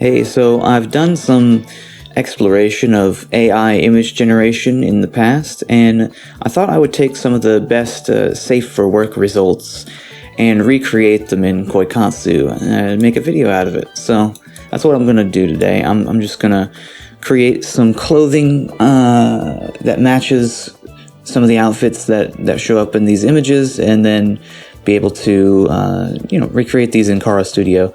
Hey, so I've done some exploration of AI image generation in the past, and I thought I would take some of the best safe for work results and recreate them in Koikatsu and make a video out of it. So that's what I'm going to do today. I'm just going to create some clothing that matches some of the outfits that show up in these images, and then be able to recreate these in Kara Studio.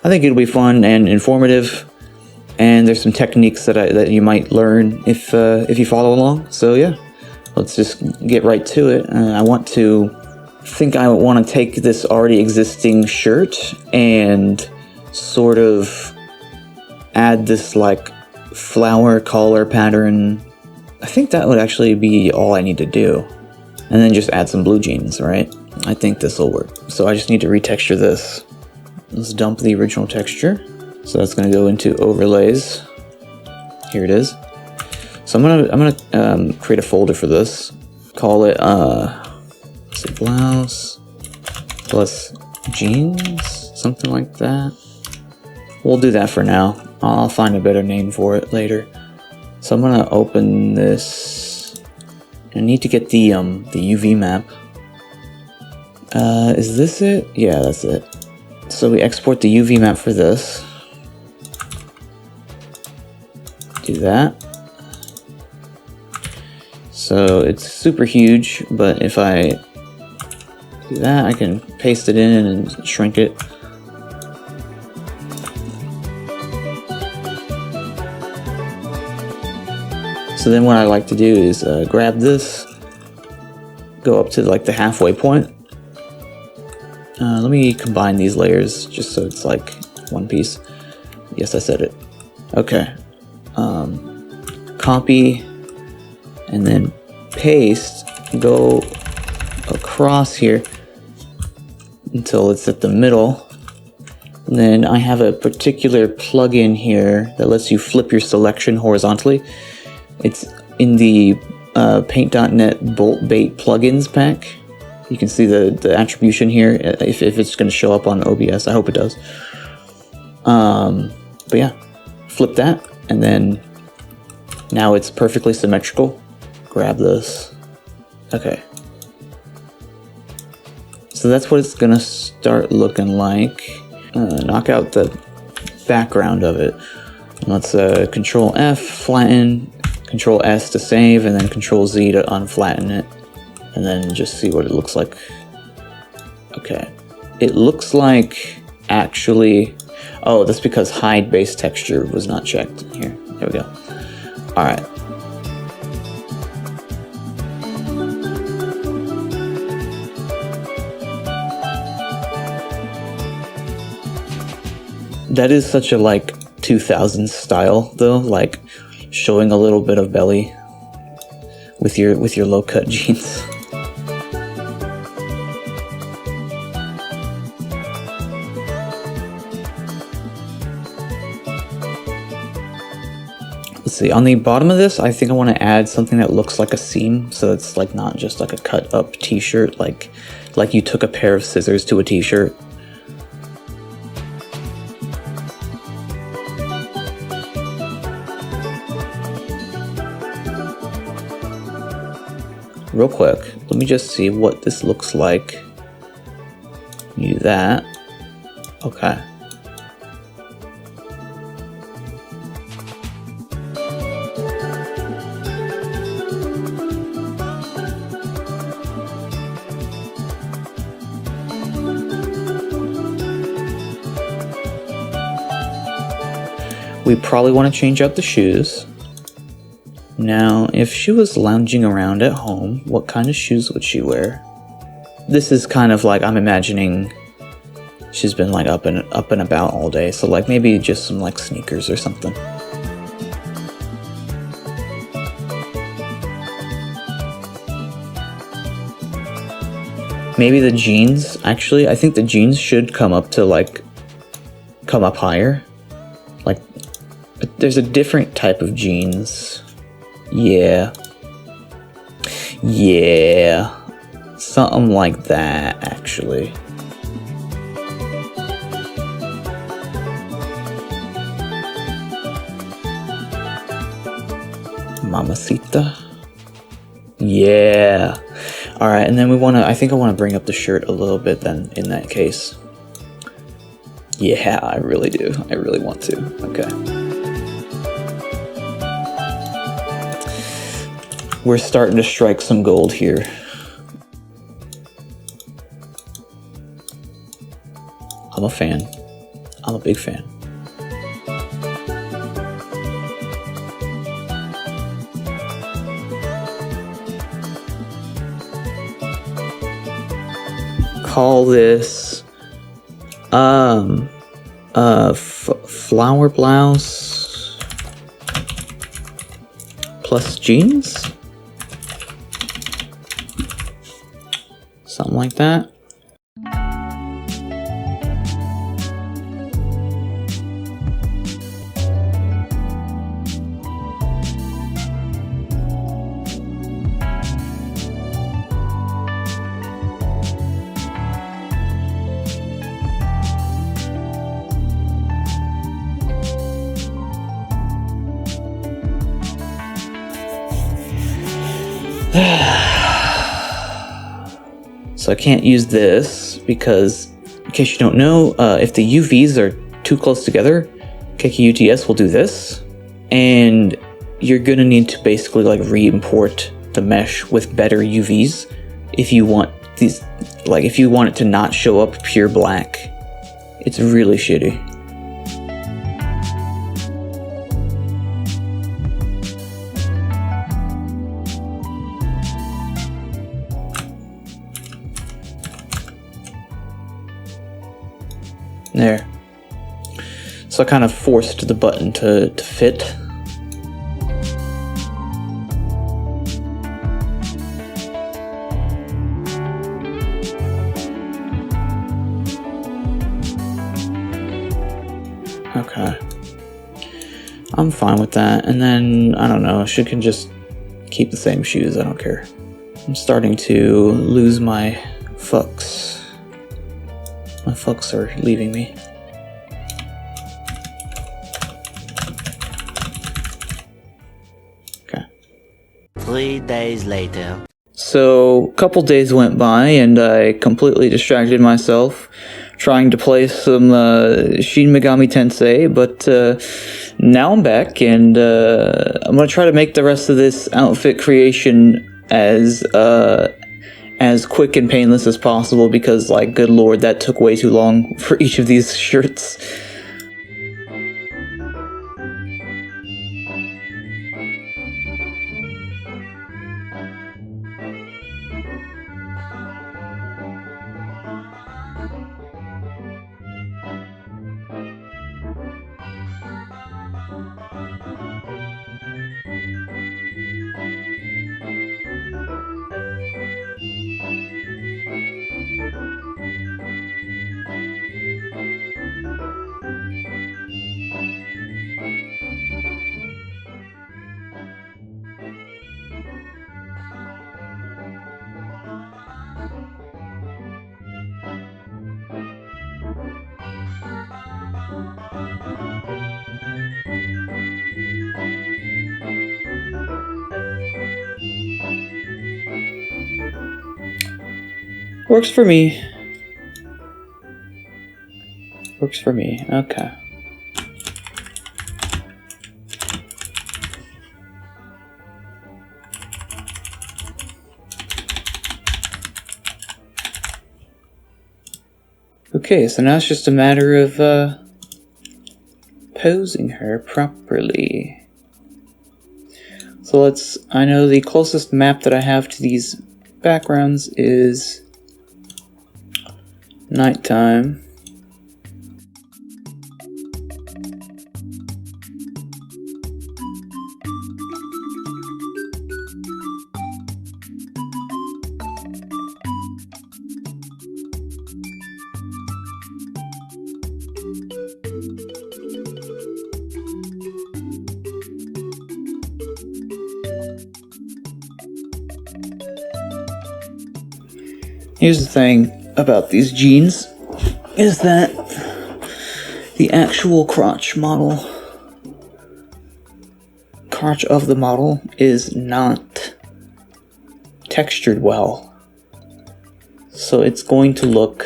I think it'll be fun and informative, and there's some techniques that you might learn if you follow along. So yeah, let's just get right to it. I want to take this already existing shirt and sort of add this like flower collar pattern. I think that would actually be all I need to do, and then just add some blue jeans, right? I think this will work. So I just need to retexture this. Let's dump the original texture. So that's going to go into overlays. Here it is. So I'm gonna create a folder for this. Call it blouse plus jeans, something like that. We'll do that for now. I'll find a better name for it later. So I'm gonna open this. I need to get the UV map. Is this it? Yeah, that's it. So we export the UV map for this. Do that. So it's super huge, but if I do that, I can paste it in and shrink it. So then what I like to do is grab this, go up to like the halfway point. Let me combine these layers just so it's like one piece. Yes, I said it. Okay. Copy and then paste. Go across here until it's at the middle. And then I have a particular plugin here that lets you flip your selection horizontally. It's in the Paint.net Bolt Bait plugins pack. You can see the attribution here, if it's going to show up on OBS. I hope it does. But yeah, flip that, and then now it's perfectly symmetrical. Grab this. Okay. So that's what it's going to start looking like. Knock out the background of it. Let's Control F, flatten, Control S to save, and then Control Z to unflatten it. And then just see what it looks like. Okay. It looks like actually... Oh, that's because hide base texture was not checked. Here. There we go. Alright. That is such a like 2000s style though, like showing a little bit of belly with your low cut jeans. Let's see, on the bottom of this, I think I want to add something that looks like a seam, so it's like not just like a cut up t-shirt, like you took a pair of scissors to a t-shirt. Real quick, let me just see what this looks like. Do that. Okay. We probably want to change out the shoes. Now, if she was lounging around at home, what kind of shoes would she wear? This is kind of like, I'm imagining she's been like up and about all day, so like maybe just some like sneakers or something. Maybe the jeans, actually, I think the jeans should come up higher. Like, there's a different type of jeans. Yeah. Something like that, actually. Mamacita. Yeah. Alright, and then I think I want to bring up the shirt a little bit then, in that case. Yeah, I really do. I really want to. Okay. We're starting to strike some gold here. I'm a fan. I'm a big fan. Call this flower blouse plus jeans, something like that. So I can't use this because, in case you don't know, if the UVs are too close together, KKUTS will do this, and you're gonna need to basically like re-import the mesh with better UVs if you want these, like if you want it to not show up pure black. It's really shitty. There. So I kind of forced the button to fit. Okay. I'm fine with that. And then, I don't know, she can just keep the same shoes, I don't care. I'm starting to lose my fucks. My fucks are leaving me. Okay. 3 days later. So, a couple days went by and I completely distracted myself trying to play some Shin Megami Tensei, but now I'm back and I'm gonna try to make the rest of this outfit creation as quick and painless as possible because, like, good lord, that took way too long for each of these shirts. Works for me. Works for me. Okay. Okay, so now it's just a matter of posing her properly. So I know the closest map that I have to these backgrounds is nighttime. Here's the thing about these jeans, is that the actual crotch model crotch of the model is not textured well. So it's going to look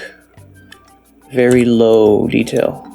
very low detail.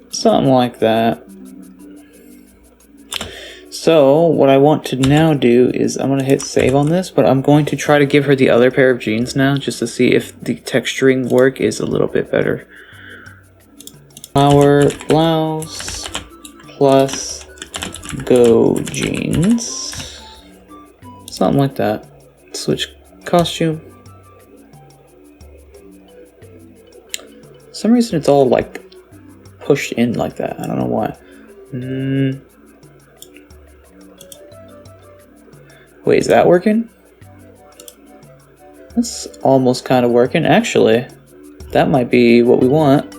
Something like that. So what I want to now do is I'm going to hit save on this, but I'm going to try to give her the other pair of jeans now just to see if the texturing work is a little bit better. Flower blouse plus go jeans. Something like that. Switch costume. For some reason it's all like pushed in like that. I don't know why. Wait, is that working? That's almost kind of working. Actually, that might be what we want.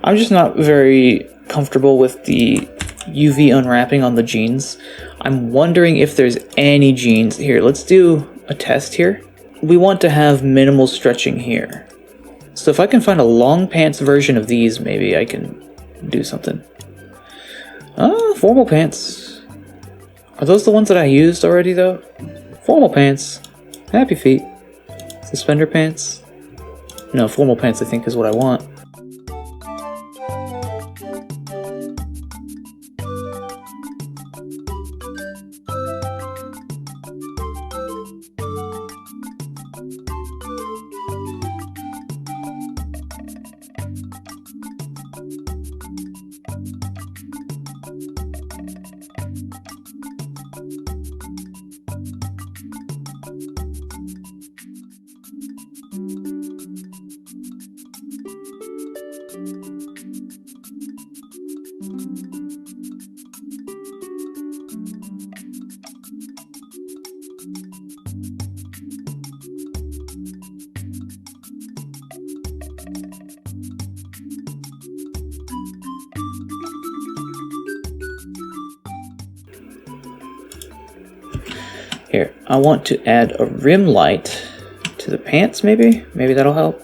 I'm just not very comfortable with the UV unwrapping on the jeans. I'm wondering if there's any jeans here. Let's do a test here. We want to have minimal stretching here. So if I can find a long pants version of these, maybe I can do something. Formal pants. Are those the ones that I used already though? Formal pants. Happy feet. Suspender pants. No, formal pants I think is what I want. Here, I want to add a rim light to the pants, maybe? Maybe that'll help.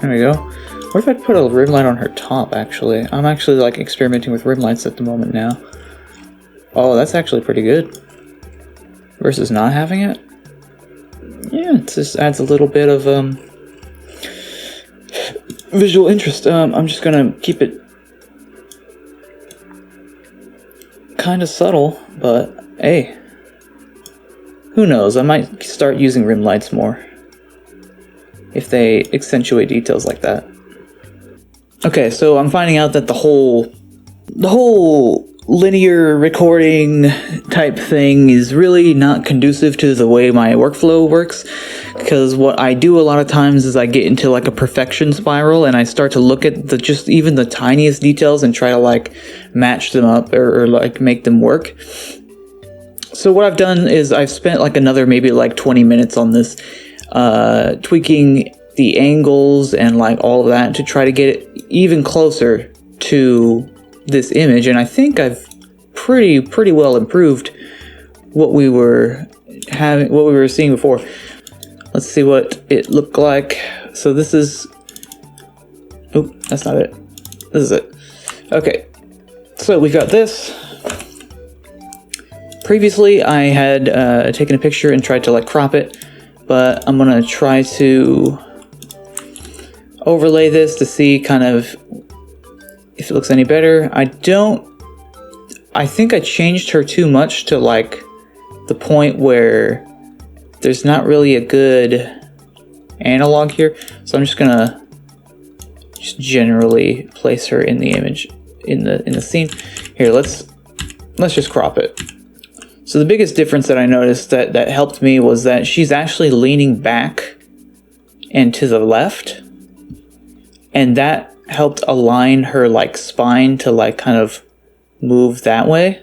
There we go. What if I put a rim light on her top, actually? I'm actually, like, experimenting with rim lights at the moment now. Oh, that's actually pretty good. Versus not having it? Yeah, it just adds a little bit of, visual interest. I'm just gonna keep it kind of subtle, but hey, who knows? I might start using rim lights more if they accentuate details like that. Okay, so I'm finding out that the whole linear recording type thing is really not conducive to the way my workflow works, because what I do a lot of times is I get into like a perfection spiral and I start to look at just even the tiniest details and try to like match them up or like make them work. So what I've done is I've spent like another maybe like 20 minutes on this, tweaking the angles and like all of that to try to get it even closer to this image, and I think I've pretty well improved what we were seeing before. Let's see what it looked like. So this is, oh, that's not it. This is it. Okay, so we've got this. Previously, I had taken a picture and tried to like crop it, but I'm gonna try to overlay this to see kind of if it looks any better. I think I changed her too much to like the point where there's not really a good analog here. So I'm just gonna generally place her in the image, in the scene. Here, let's just crop it. So the biggest difference that I noticed that helped me was that she's actually leaning back and to the left, and that helped align her like spine to like kind of move that way.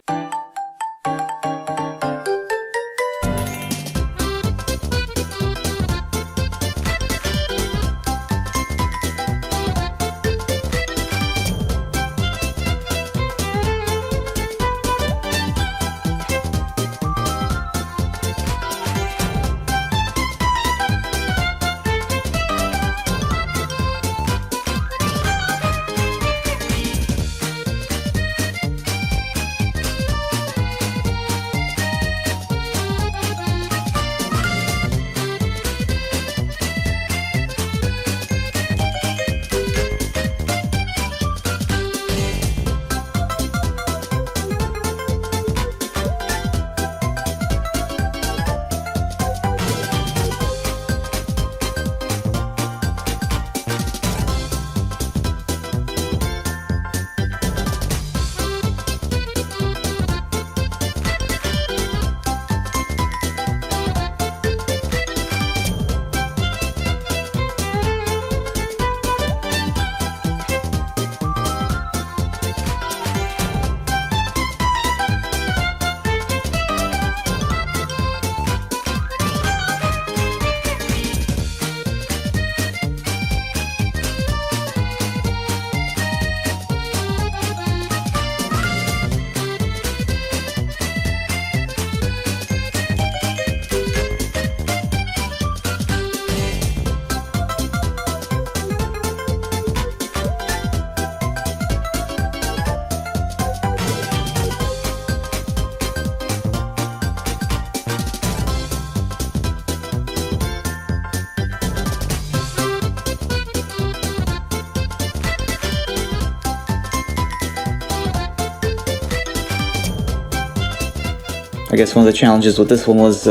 I guess one of the challenges with this one was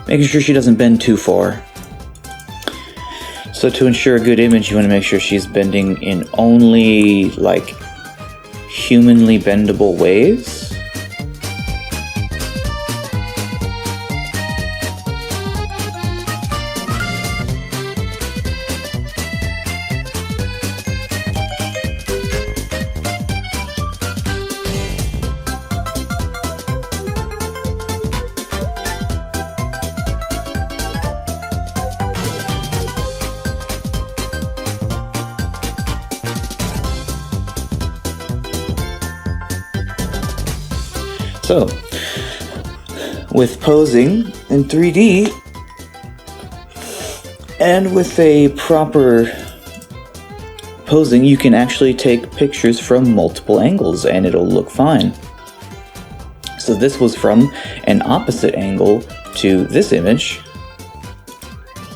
making sure she doesn't bend too far. So to ensure a good image, you want to make sure she's bending in only like humanly bendable ways. So, with posing in 3D, and with a proper posing, you can actually take pictures from multiple angles and it'll look fine. So this was from an opposite angle to this image,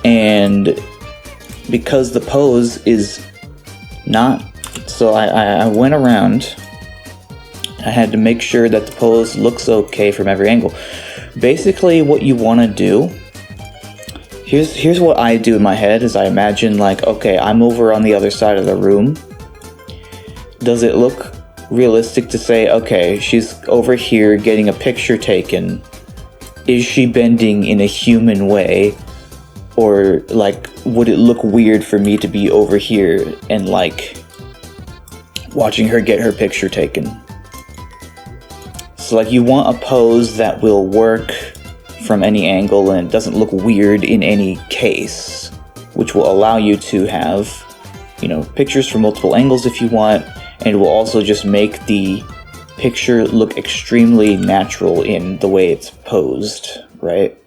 and because the pose is not, so I went around, I had to make sure that the pose looks okay from every angle. Basically what you want to do, here's what I do in my head, is I imagine like, okay, I'm over on the other side of the room. Does it look realistic to say, okay, she's over here getting a picture taken? Is she bending in a human way? Or like, would it look weird for me to be over here and like watching her get her picture taken? So like, you want a pose that will work from any angle and it doesn't look weird in any case, which will allow you to have, you know, pictures from multiple angles if you want, and it will also just make the picture look extremely natural in the way it's posed, right?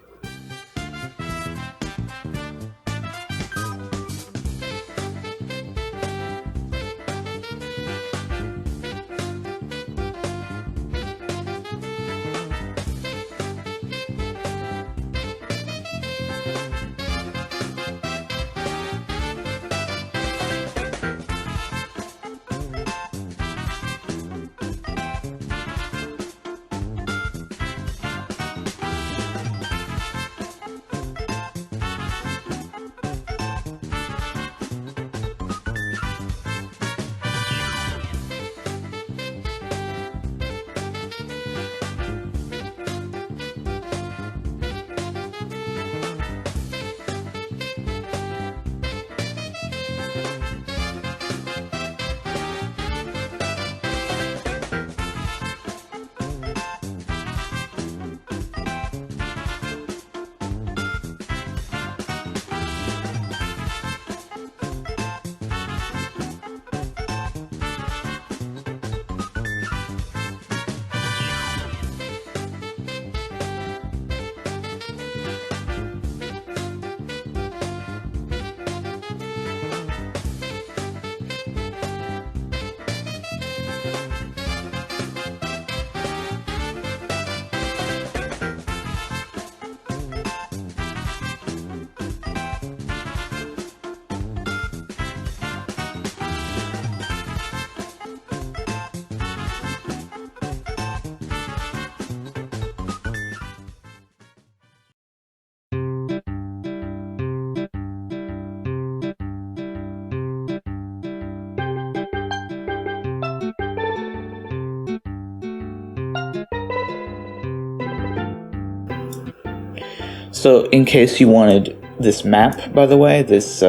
So in case you wanted this map, by the way, this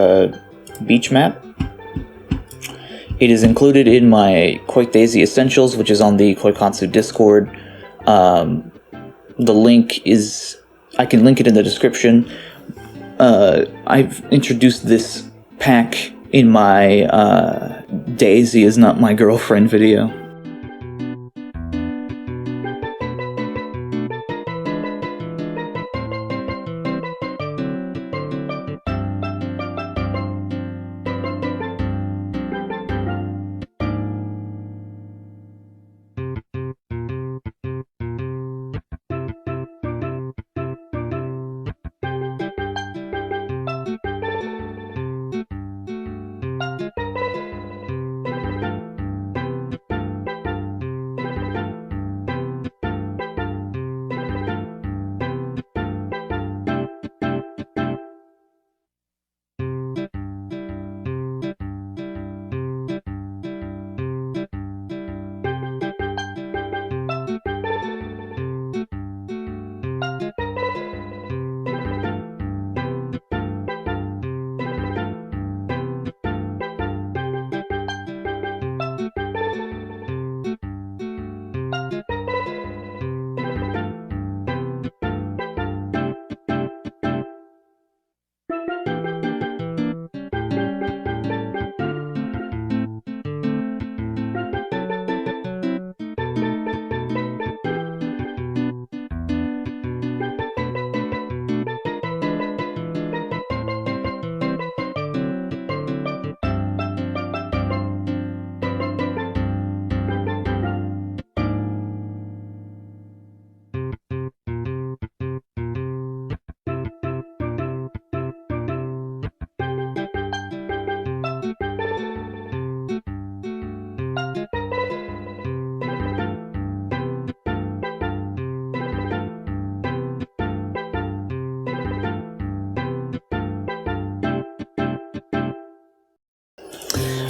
beach map, it is included in my Koikatsu Essentials, which is on the Koikatsu Discord. The link is, I can link it in the description. I've introduced this pack in my Daisy is not my girlfriend video.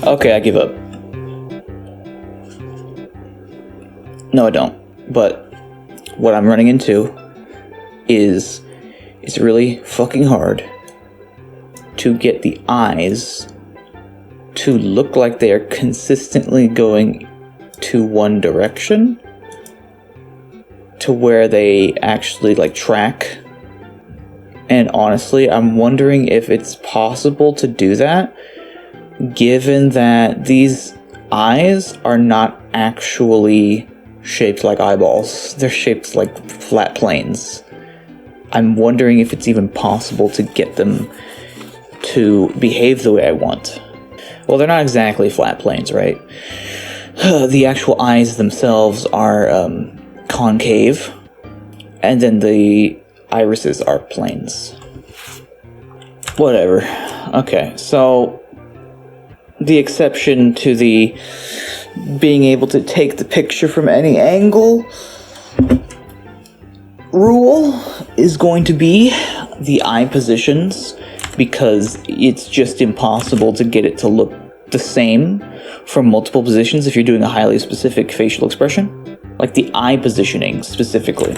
Okay, I give up. No, I don't. But what I'm running into is it's really fucking hard to get the eyes to look like they are consistently going to one direction, to where they actually like track. And honestly, I'm wondering if it's possible to do that, given that these eyes are not actually shaped like eyeballs. They're shaped like flat planes. I'm wondering if it's even possible to get them to behave the way I want. Well, they're not exactly flat planes, right? The actual eyes themselves are concave, and then the irises are planes. Whatever. Okay, so the exception to the being able to take the picture from any angle rule is going to be the eye positions, because it's just impossible to get it to look the same from multiple positions if you're doing a highly specific facial expression. Like the eye positioning specifically.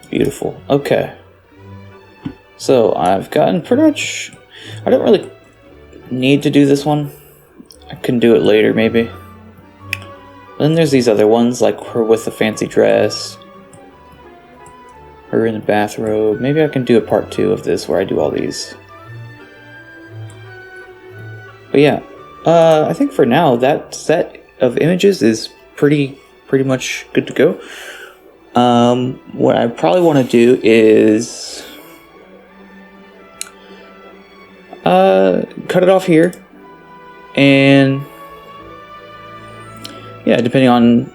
Beautiful. Okay. So I've gotten pretty much... I don't really need to do this one. I can do it later, maybe. Then there's these other ones, like her with the fancy dress. Her in the bathrobe. Maybe I can do a part 2 of this where I do all these. But yeah, I think for now that set of images is pretty much good to go. What I probably want to do is cut it off here, and yeah, depending on,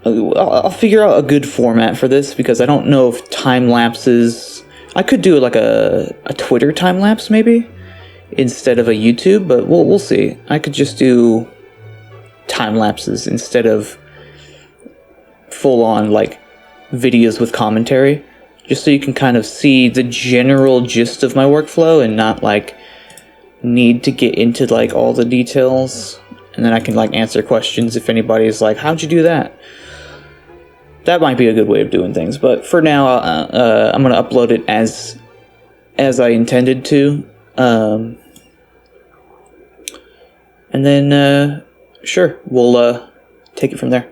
I'll figure out a good format for this, because I don't know if time lapses. I could do like a Twitter time lapse maybe instead of a YouTube, but we'll see. I could just do time lapses instead of full on like videos with commentary, just so you can kind of see the general gist of my workflow and not like need to get into like all the details, and then I can like answer questions if anybody's like, how'd you do that? That might be a good way of doing things, but for now I'm gonna upload it as I intended to, and then sure, we'll take it from there.